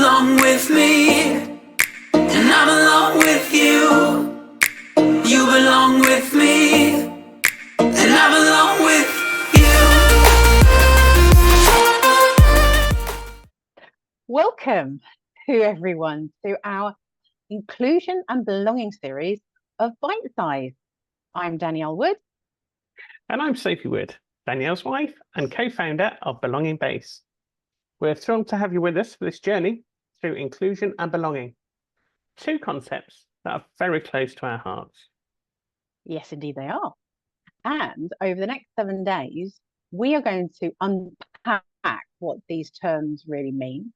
belong with me, and I belong with you. You belong with me, and I belong with you. Welcome to everyone to our inclusion and belonging series of Bite Size. I'm Danielle Wood. And I'm Sophie Wood, Danielle's wife and co-founder of Belonging Base. We're thrilled to have you with us for this journey through inclusion and belonging, two concepts that are very close to our hearts. Yes, indeed they are. And over the next 7 days, we are going to unpack what these terms really mean,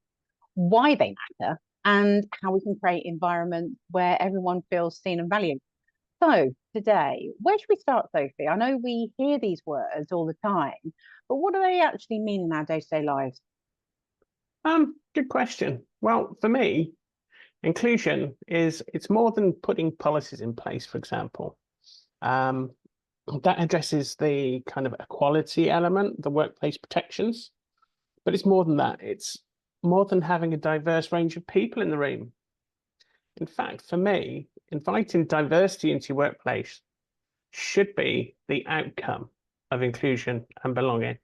why they matter, and how we can create environments where everyone feels seen and valued. So today, where should we start, Sophie? I know we hear these words all the time, but what do they actually mean in our day-to-day lives? Good question. Well, for me, inclusion it's more than putting policies in place, for example. That addresses the kind of equality element, the workplace protections, but it's more than that. It's more than having a diverse range of people in the room. In fact, for me, inviting diversity into your workplace should be the outcome of inclusion and belonging.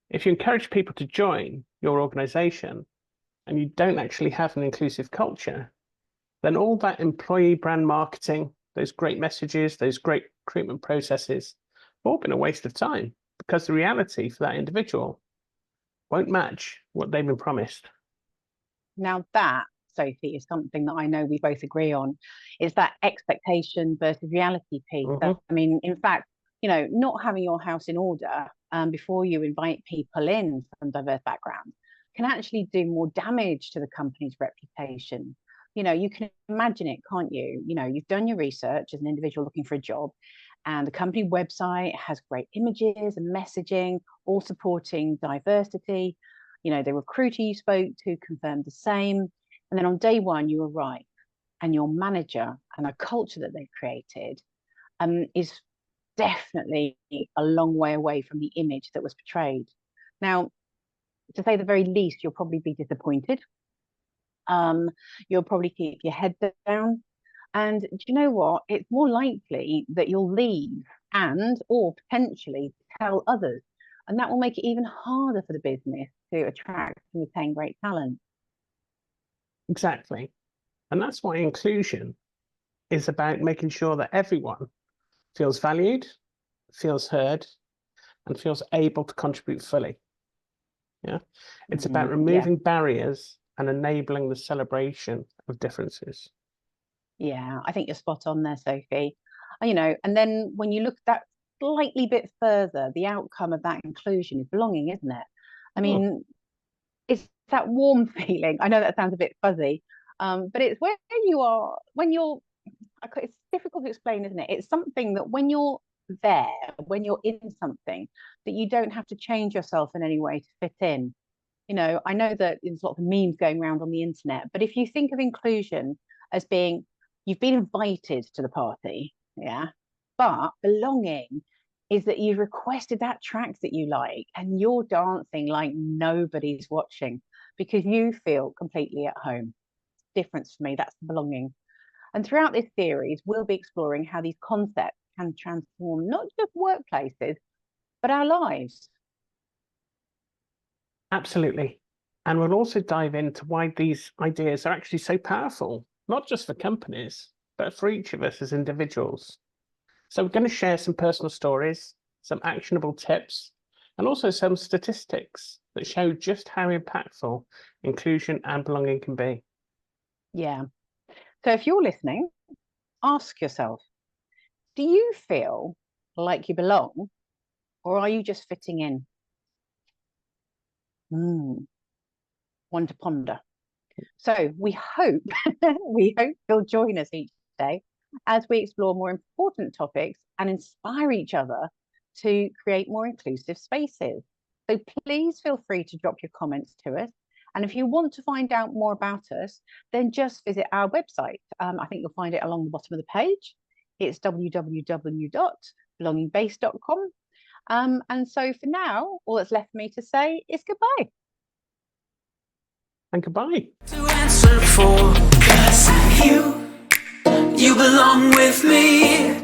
If you encourage people to join your organization and you don't actually have an inclusive culture, then all that employee brand marketing, those great messages, those great recruitment processes, have all been a waste of time, because the reality for that individual won't match what they've been promised. Now that, Sophie, is something that I know we both agree on. It's that expectation versus reality piece. Mm-hmm. I mean, in fact, not having your house in order before you invite people in from diverse backgrounds can actually do more damage to the company's reputation. You can imagine it, can't you? You've done your research as an individual looking for a job, and the company website has great images and messaging, all supporting diversity. The recruiter you spoke to confirmed the same. And then on day one, you arrive, and your manager and a culture that they've created is definitely a long way away from the image that was portrayed. Now, to say the very least, you'll probably be disappointed. You'll probably keep your head down. And do you know what? It's more likely that you'll leave or potentially tell others. And that will make it even harder for the business to attract and retain great talent. Exactly. And that's why inclusion is about making sure that everyone feels valued, feels heard, and feels able to contribute fully. Yeah. It's about removing barriers and enabling the celebration of differences. Yeah, I think you're spot on there, Sophie. And then when you look at that slightly bit further, the outcome of that inclusion is belonging, isn't it? I mean, it's that warm feeling. I know that sounds a bit fuzzy, but it's where you are when you're. It's difficult to explain, isn't it? It's something that when you're there, when you're in something, that you don't have to change yourself in any way to fit in. I know that there's lots of memes going around on the internet, but if you think of inclusion as being, you've been invited to the party, yeah, but belonging is that you've requested that track that you like and you're dancing like nobody's watching because you feel completely at home. Difference for me, that's belonging. And throughout this series, we'll be exploring how these concepts can transform not just workplaces, but our lives. Absolutely. And we'll also dive into why these ideas are actually so powerful, not just for companies, but for each of us as individuals. So we're going to share some personal stories, some actionable tips, and also some statistics that show just how impactful inclusion and belonging can be. Yeah. So if you're listening, ask yourself, do you feel like you belong, or are you just fitting in? One to ponder. So we hope you'll join us each day as we explore more important topics and inspire each other to create more inclusive spaces. So please feel free to drop your comments to us. And if you want to find out more about us, then just visit our website. I think you'll find it along the bottom of the page. It's www.belongingbase.com. And so for now, all that's left for me to say is goodbye. and goodbye. To answer for, 'cause you belong with me.